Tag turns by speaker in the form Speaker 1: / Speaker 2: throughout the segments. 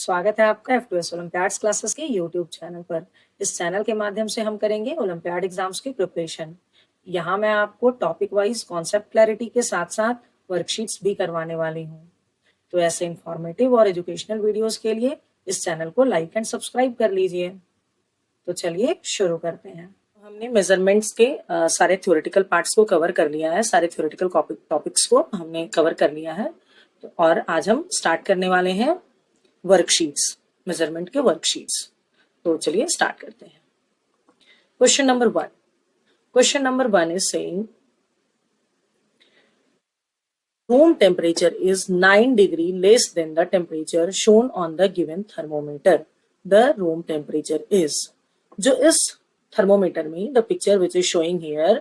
Speaker 1: स्वागत है आपका F2S ओलंपियाड्स क्लासेस के यूट्यूब चैनल पर। इस चैनल के माध्यम से हम करेंगे ओलंपियाड एग्जाम्स की प्रिपरेशन। यहाँ मैं आपको टॉपिक वाइज कॉन्सेप्ट क्लैरिटी के साथ साथ वर्कशीट्स भी करवाने वाली हूँ। तो ऐसे इंफॉर्मेटिव और एजुकेशनल वीडियोस के लिए इस चैनल को लाइक एंड सब्सक्राइब कर लीजिए। तो चलिए शुरू करते हैं। हमने मेजरमेंट्स के सारे थ्योरेटिकल पार्ट्स को कवर कर लिया है, सारे थ्योरेटिकल टॉपिक्स को हमने कवर कर लिया है। तो और आज हम स्टार्ट करने वाले हैं वर्कशीट्स, मेजरमेंट के वर्कशीट्स। तो चलिए स्टार्ट करते हैं। Question number one is saying room temperature is 9 degree less than the temperature shown on the given thermometer. The room temperature is, जो इस thermometer में the picture which is showing here,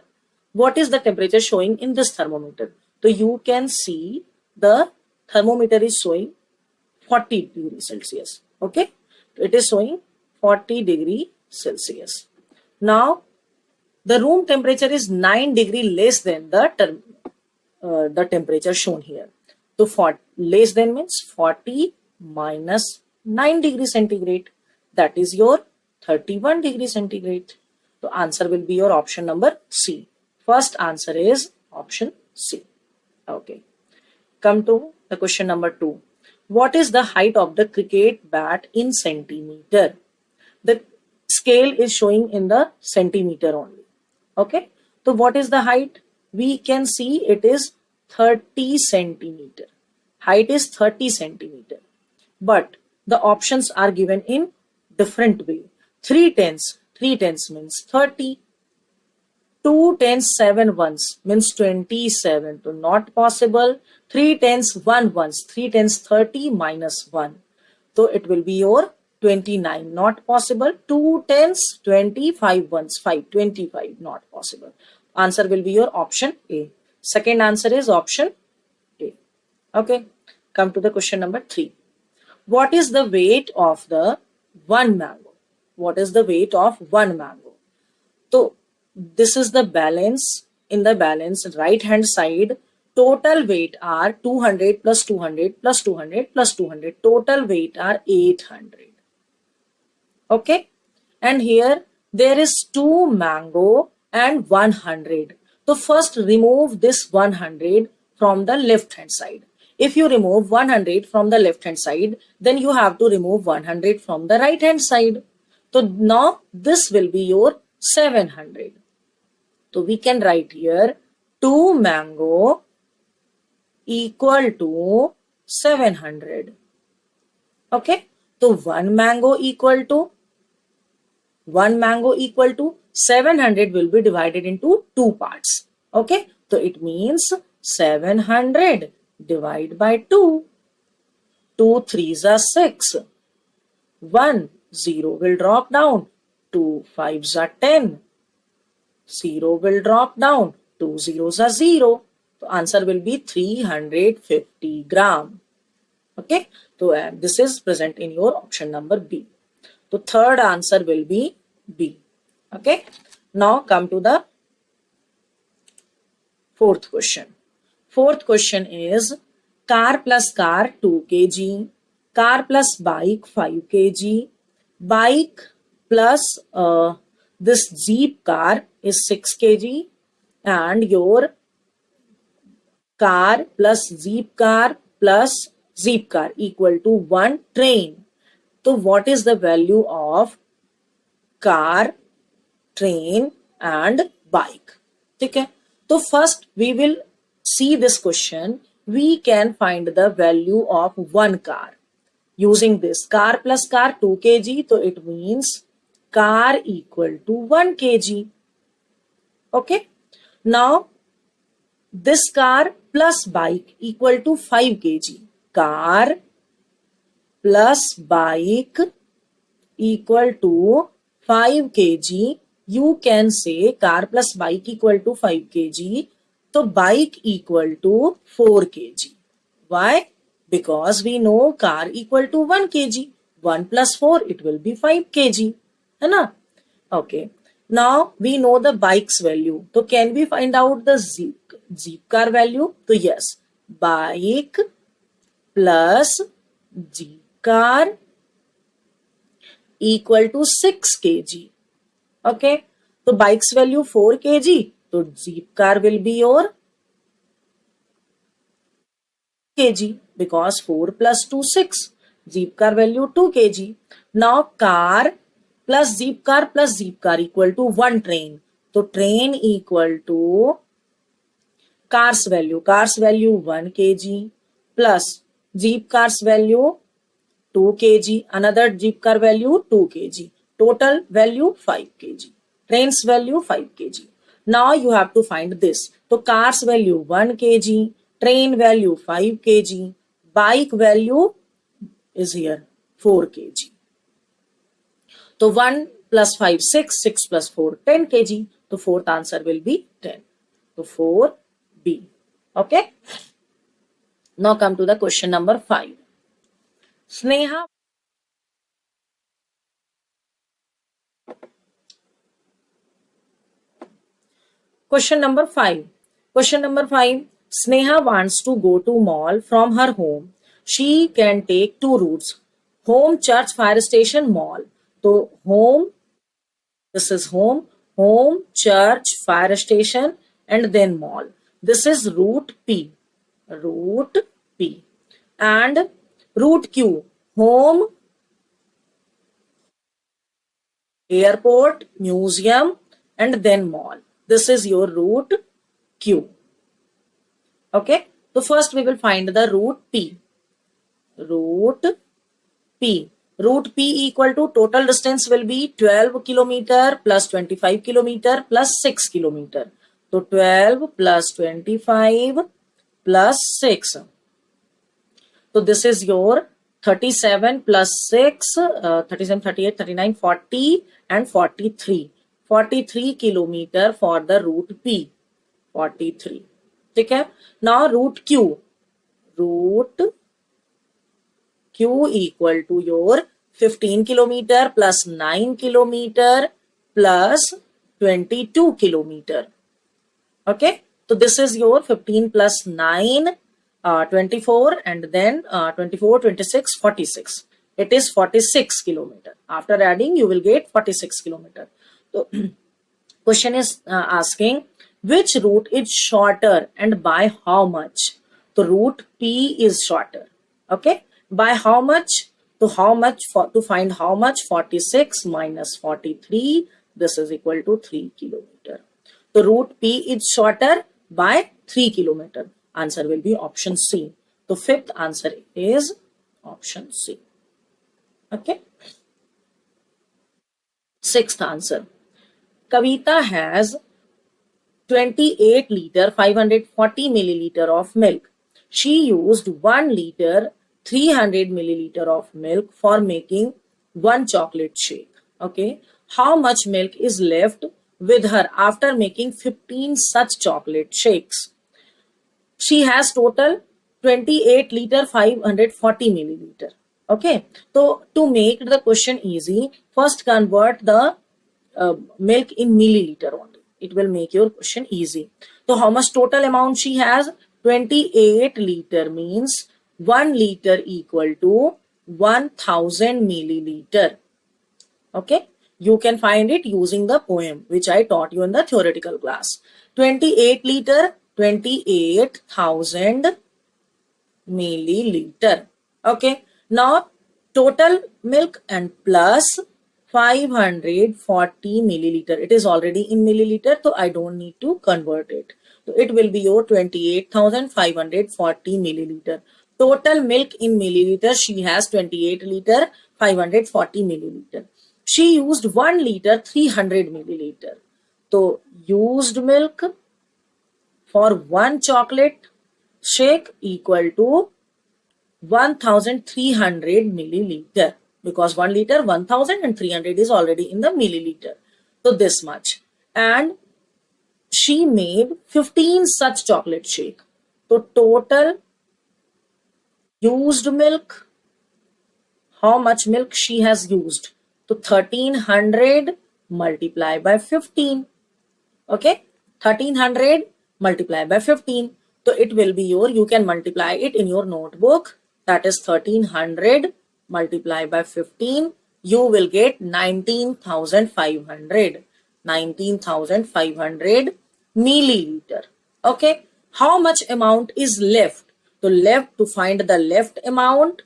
Speaker 1: what is the temperature showing in this thermometer? So you can see the thermometer is showing 40 degree Celsius. Okay, it is showing 40 degree Celsius. Now the room temperature is 9 degree less than the temperature shown here. So less than means 40 minus 9 degree centigrade, that is your 31 degree centigrade. So answer will be your option number C. First answer is option C. Okay, come to the question number 2. What is the height of the cricket bat in centimeter? The scale is showing in the centimeter only. Okay, so what is the height? We can see it is 30 centimeter. Height is 30 centimeter. But the options are given in different way. 3/10 means 30. 2/10 7 ones means 27. So not possible. 3/10 1 ones. 3/10 30 minus 1. So it will be your 29. Not possible. 2/10 25 ones. 5 25. Not possible. Answer will be your option A. Second answer is option A. Okay. Come to the question number 3. What is the weight of the one mango? What is the weight of one mango? So this is the balance. In the balance, right hand side, total weight are 200 plus 200 plus 200 plus 200. Total weight are 800. Okay. And here there is 2 mango and 100. So first remove this 100 from the left hand side. If you remove 100 from the left hand side, then you have to remove 100 from the right hand side. So now this will be your 700. So we can write here 2 mango equal to 700. Okay. So 1 mango equal to 700 will be divided into 2 parts. Okay. So it means 700 divide by 2. 2 3s are 6. 1 0 will drop down. 2 5s are 10. 0 will drop down. 2 zeros are 0. So answer will be 350 gram. Okay. So this is present in your option number B. So third answer will be B. Okay. Now come to the fourth question. Fourth question is car plus car 2 kg, car plus bike 5 kg, bike plus this jeep car is 6 kg, and your car plus jeep car equal to 1 train. So what is the value of car, train and bike? Okay. So first we will see this question. We can find the value of one car using this car plus car 2 kg. So it means car equal to 1 kg. Okay. Now this car plus bike equal to 5 kg. Car plus bike equal to 5 kg. You can say car plus bike equal to 5 kg. So bike equal to 4 kg. Why? Because we know car equal to 1 kg. 1 plus 4, it will be 5 kg. है ना? Okay. Now we know the bike's value. So can we find out the jeep car value? So yes, bike plus jeep car equal to 6 kg. Okay, so bike's value 4 kg, so jeep car will be your kg, because 4 plus 2 6, jeep car value 2 kg. Now car plus jeep car equal to 1 train, so train equal to car's value 1 kg plus jeep car's value 2 kg, another jeep car value 2 kg, total value 5 kg, train's value 5 kg. Now you have to find this. So car's value 1 kg, train value 5 kg, bike value is here 4 kg. So 1 plus 5 6, 6 plus 4 10 kg. So fourth answer will be 10. So 4B. Okay. Now come to the question number 5. Sneha Question number 5. Question number 5. Sneha wants to go to mall from her home. She can take two routes. Home, church, fire station, mall. So home, this is home, church, fire station, and then mall. This is route P. Route P. And route Q. Home, airport, museum, and then mall. This is your route Q. Okay. So first we will find the route P. Route P. Route P equal to total distance will be 12 kilometer plus 25 kilometer plus 6 kilometer. So 12 plus 25 plus 6. So this is your 37 plus 6, 37, 38, 39, 40 and 43. 43 kilometer for the route P. 43. Okay. Now route Q. Route Q equal to your 15 kilometer plus 9 kilometer plus 22 kilometer. Okay. So this is your 15 plus 9, 24 and then 24, 26, 46. It is 46 kilometer. After adding, you will get 46 kilometer. So question is asking which route is shorter and by how much. So route P is shorter. Okay. By how much? To find how much? 46 minus 43. This is equal to 3 kilometer. So route P is shorter by 3 kilometer. Answer will be option C. So fifth answer is option C. Okay. Sixth answer. Kavita has 28 liter 540 milliliter of milk. She used 1 liter 300 milliliter of milk for making one chocolate shake. Okay. How much milk is left with her after making 15 such chocolate shakes? She has total 28 liter 540 milliliter. Okay. So to make the question easy, first convert the milk in milliliter only. It will make your question easy. So how much total amount she has? 28 liter means 1 liter equal to 1000 milliliter. Okay. You can find it using the poem which I taught you in the theoretical class. 28 liter, 28,000 milliliter. Okay. Now total milk and plus 540 milliliter. It is already in milliliter, so I don't need to convert it. So it will be your 28,540 milliliter. Total milk in milliliter, she has 28 liter 540 milliliter. She used 1 liter 300 milliliter. So used milk for one chocolate shake equal to 1300 milliliter, because 1 liter 1000 and 300 is already in the milliliter. So this much. And she made 15 such chocolate shake. So total used milk, how much milk she has used? So 1300 multiplied by 15. Okay. 1300 multiplied by 15. So it will be your, you can multiply it in your notebook. That is 1300 multiplied by 15. you will get 19,500. 19,500 milliliter. Okay. How much amount is left? So left, to find the left amount,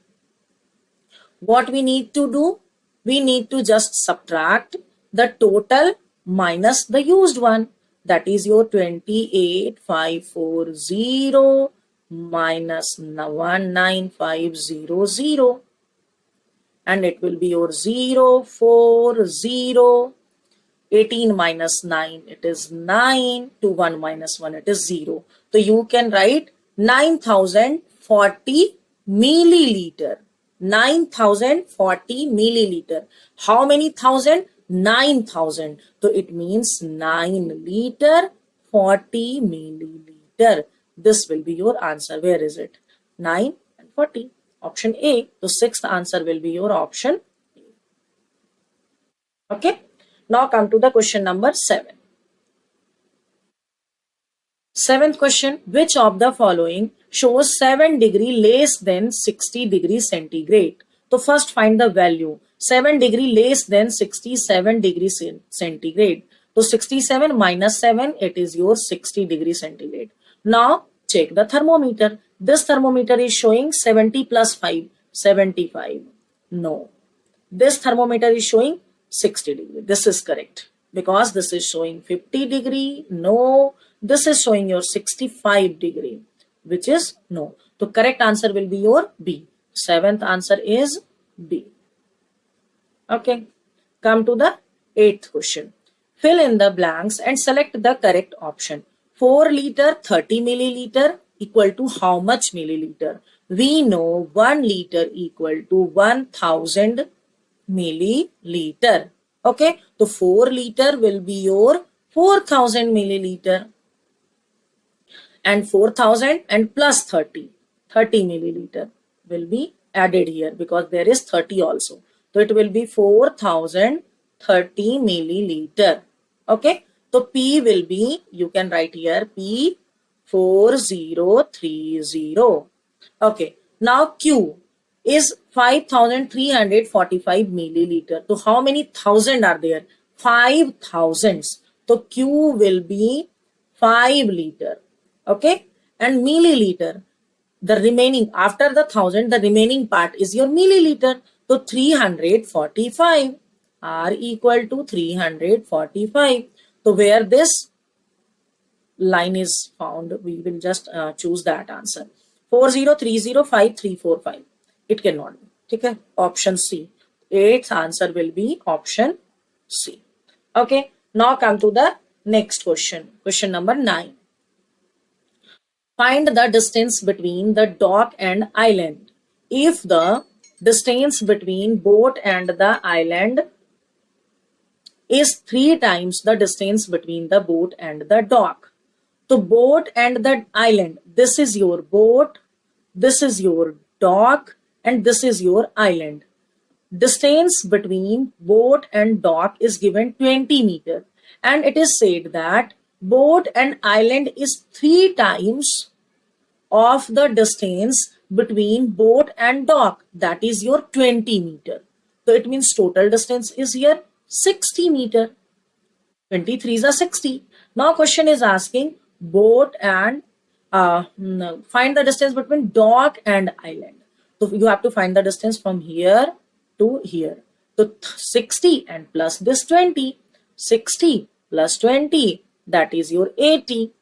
Speaker 1: what we need to do? We need to just subtract the total minus the used one. That is your 28,540 minus 19,500, and it will be your 040. 18 minus 9, it is 9. 2 1 minus 1, it is 0. So you can write 9,040 milliliter. 9,040 milliliter. How many thousand? 9,000. So it means 9 liter 40 milliliter. This will be your answer. Where is it? 9 and 40. Option A. The sixth answer will be your option A. Okay. Now come to the question number 7. Seventh question. Which of the following shows 7 degree less than 60 degrees centigrade? So first find the value. 7 degree less than 67 degrees centigrade. So 67 minus 7, it is your 60 degrees centigrade. Now check the thermometer. This thermometer is showing 70 plus 5, 75. No. This thermometer is showing 60 degree. This is correct because this is showing 50 degree. No. This is showing your 65 degree, which is no. The correct answer will be your B. Seventh answer is B. Okay. Come to the 8th question. Fill in the blanks and select the correct option. 4 liter 30 milliliter equal to how much milliliter? We know 1 liter equal to 1000 milliliter. Okay. So 4 liter will be your 4000 milliliter. And 4000 and plus 30 milliliter will be added here because there is 30 also. So it will be 4030 milliliter. Okay. So P will be, you can write here P 4030. Okay. Now Q is 5345 milliliter. So how many thousand are there? 5 thousands. So Q will be 5 liter. Okay. And milliliter, the remaining, after the 1000, the remaining part is your milliliter. So 345 are equal to 345. So where this line is found, we will just choose that answer. 40305345. It cannot be. Okay. Option C. 8th answer will be option C. Okay. Now come to the next question. Question number 9. Find the distance between the dock and island. If the distance between boat and the island is 3 times the distance between the boat and the dock. So boat and the island, this is your boat, this is your dock, and this is your island. Distance between boat and dock is given 20 meter, and it is said that boat and island is 3 times of the distance between boat and dock. That is your 20 meter. So it means total distance is here 60 meter. 23s are 60. Now question is asking boat and find the distance between dock and island. So you have to find the distance from here to here. So 60 and plus this 20. 60 plus 20, that is your 80.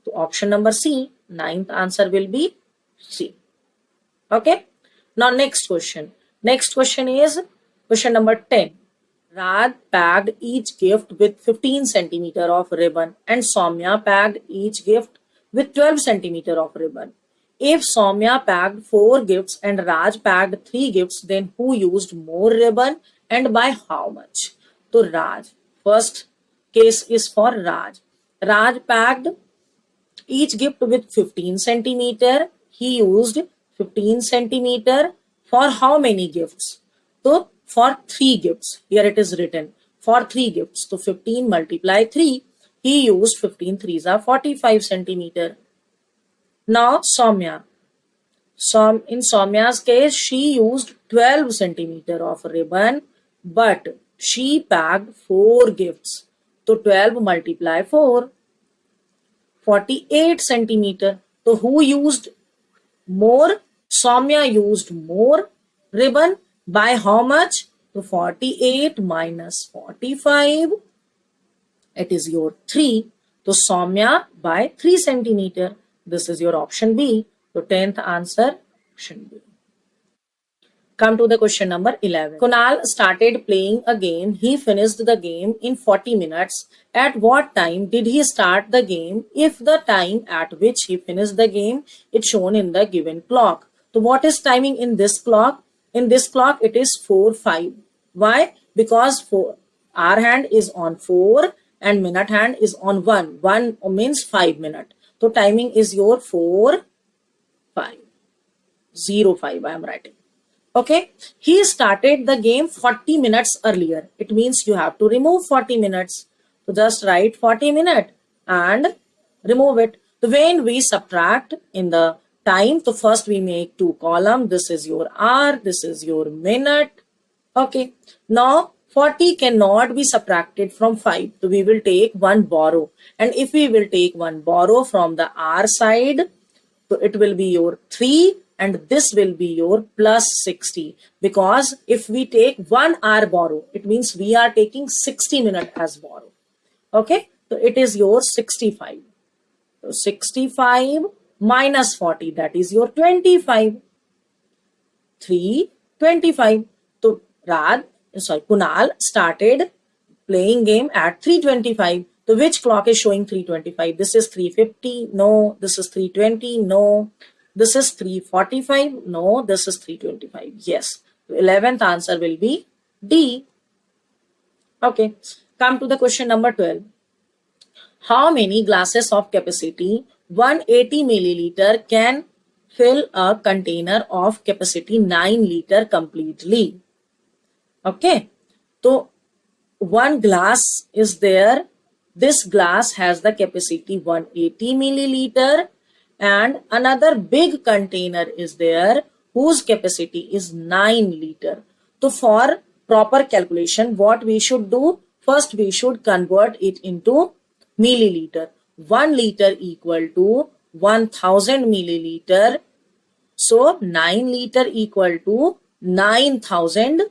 Speaker 1: So option number C, 9th answer will be C. Okay. Now next question. Next question is question number 10. Raj packed each gift with 15 centimeter of ribbon and Soumya packed each gift with 12 centimeter of ribbon. If Soumya packed 4 gifts and Raj packed 3 gifts, then who used more ribbon and by how much? So Raj, first case is for Raj. Raj packed each gift with 15 centimeter. He used 15 centimeter for how many gifts? So for 3 gifts. Here it is written for 3 gifts. So 15 multiply 3. He used 15 3s are 45 centimeter. Now Soumya. In Soumya's case, she used 12 centimeter of ribbon, but she packed 4 gifts. So 12 multiply 4, 48 centimeter. So who used more? Soumya used more ribbon by how much? So 48 minus 45, it is your 3. So Soumya by 3 centimeter. This is your option B. So 10th answer, option B. Come to the question number 11. Kunal started playing a game. He finished the game in 40 minutes. At what time did he start the game? If the time at which he finished the game is shown in the given clock. So what is timing in this clock? In this clock it is 4:05. Why? Because hour hand is on 4 and minute hand is on 1. 1 means 5 minutes. So timing is your 4:05. 05 I am writing. Okay, he started the game 40 minutes earlier. It means you have to remove 40 minutes. So just write 40 minutes and remove it. So when we subtract in the time, so first we make 2 columns. This is your hour, this is your minute. Okay, now 40 cannot be subtracted from 5. So we will take one borrow. And if we will take one borrow from the hour side, so it will be your 3 and this will be your plus 60. Because if we take 1 hour borrow, it means we are taking 60 minutes as borrow. Okay, so it is your 65. So 65 minus 40, that is your 25. 3:25. So Kunal started playing game at 3:25. So which clock is showing 3:25? This is 3:50. No. This is 3:20. No. This is 3:45. No. This is 3:25. Yes. 11th answer will be D. Okay. Come to the question number 12. How many glasses of capacity 180 milliliter can fill a container of capacity 9 liter completely? Okay. So one glass is there. This glass has the capacity 180 milliliter and another big container is there whose capacity is 9 liter. So for proper calculation, what we should do? First we should convert it into milliliter. 1 liter equal to 1000 milliliter. So 9 liter equal to 9000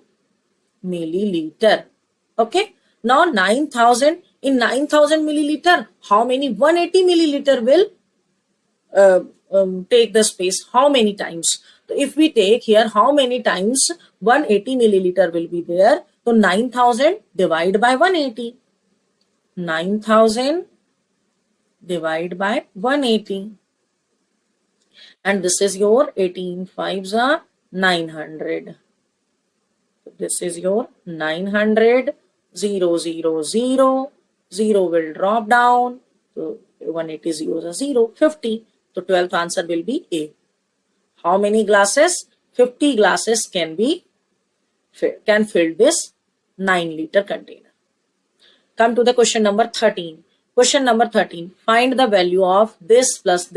Speaker 1: milliliter. Okay. Now 9000, in 9000 milliliter, how many 180 milliliter will take the space? How many times? So if we take here how many times 180 milliliter will be there? So 9000 divided by 180. 9000 divided by 180. And this is your 18 5s are 900. This is your 900, 0, 0, 0, 0 will drop down. So 180 0 is 0, 50. So 12th answer will be A. How many glasses? 50 glasses can fill this 9 liter container. Come to the question number 13. Question number 13. Find the value of this plus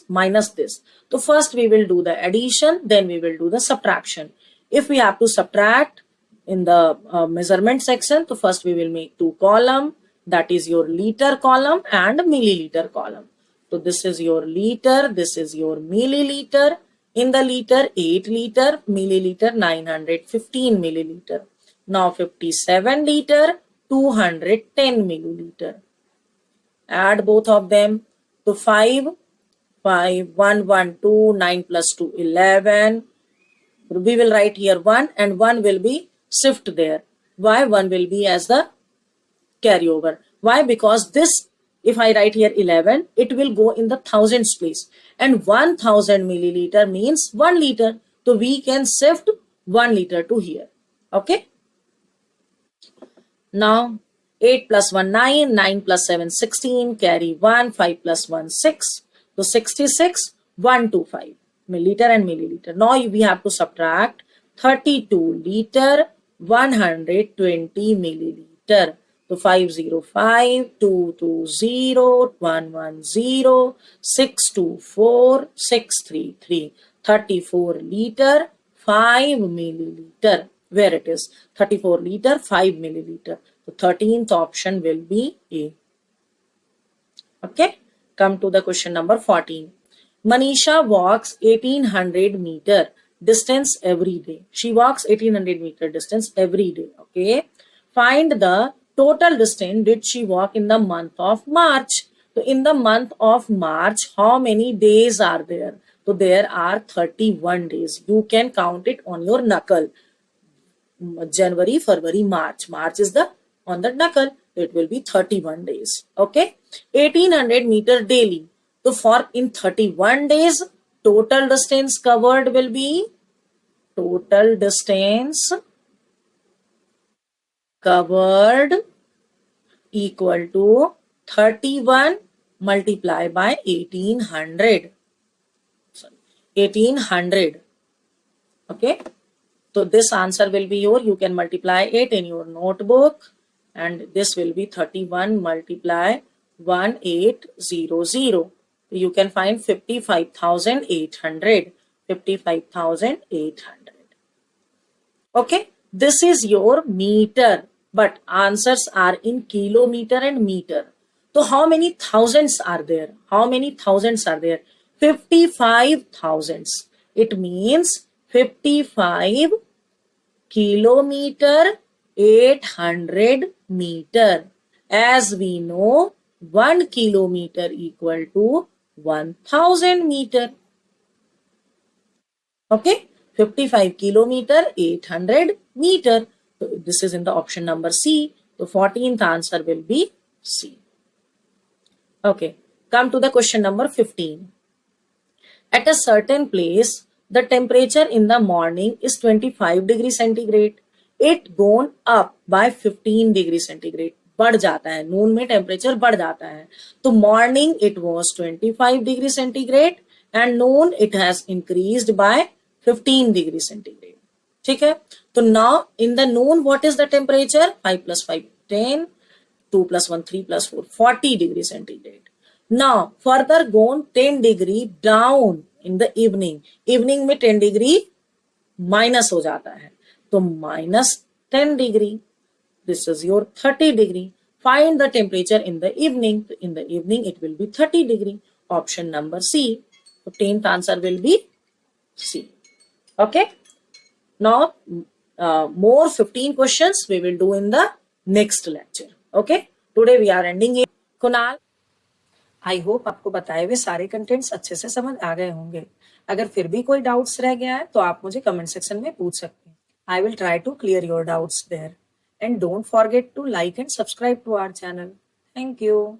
Speaker 1: minus this. So first we will do the addition, then we will do the subtraction. If we have to subtract in the measurement section, so first we will make 2 columns. That is your liter column and milliliter column. So this is your liter, this is your milliliter. In the liter, 8 liter, milliliter, 915 milliliter. Now 57 liter, 210 milliliter. Add both of them. So 5, 5, 1, 1, 2, 9 plus 2, 11. We will write here 1 and 1 will be shift there. Why? 1 will be as the carryover. Why? Because this, if I write here 11, it will go in the thousands place. And 1000 milliliter means 1 liter. So we can shift 1 liter to here. Okay. Now 8 plus 1, 9, 9 plus 7, 16, carry 1, 5 plus 1, 6. So 66, 125 milliliter and milliliter. Now we have to subtract 32 liter, 120 milliliter. So 505, 220, 110, 624, 633. 34 liter 5 milliliter. Where it is 34 liter 5 milliliter. The 13th option will be A. Okay, come to the question number 14. Manisha walks 1800 meter distance every day. She walks 1800 meter distance every day. Okay, find the total distance did she walk in the month of March. So in the month of March, how many days are there? So there are 31 days. You can count it on your knuckle. January, February, March. March is the on the knuckle. It will be 31 days. Okay. 1800 meter daily. So for in 31 days, total distance covered will be total distance covered equal to 31 multiplied by 1800. Sorry, 1800. Okay. So this answer will be you can multiply it in your notebook, and this will be 31 multiply 1800. You can find 55,800. 55,800. Okay, this is your meter, but answers are in kilometer and meter. So how many thousands are there? How many thousands are there? 55 thousands. It means 55 kilometer 800 meter. As we know, 1 kilometer equal to 1000 meter. Okay, 55 kilometer 800 meter. So this is in the option number C. The 14th answer will be C. Okay, come to the question number 15. At a certain place, the temperature in the morning is 25 degree centigrade. It gone up by 15 degree centigrade. बढ़ जाता है, नून में temperature बढ़ जाता है. तो morning it was 25 degree centigrade and noon it has increased by 15 degree centigrade. ठीक है. तो now in the noon what is the temperature? 5 plus 5 10, 2 plus 1 3 plus 4 40 degree centigrade. Now further gone 10 degree down in the evening. Evening में 10 degree minus हो जाता है, तो minus 10 degree. This is your 30 degree. Find the temperature in the evening. In the evening it will be 30 degree. Option number C. So 10th answer will be C. Okay. Now more 15 questions we will do in the next lecture. Okay. Today we are ending it. Kunal, I hope आपको बताए हुए सारे contents अच्छे से समझ आ गए होंगे. अगर फिर भी कोई डाउट्स रह गया है तो आप मुझे कमेंट सेक्शन में पूछ सकते हैं. I will try to clear your doubts there. And don't forget to like and subscribe to our channel. Thank you.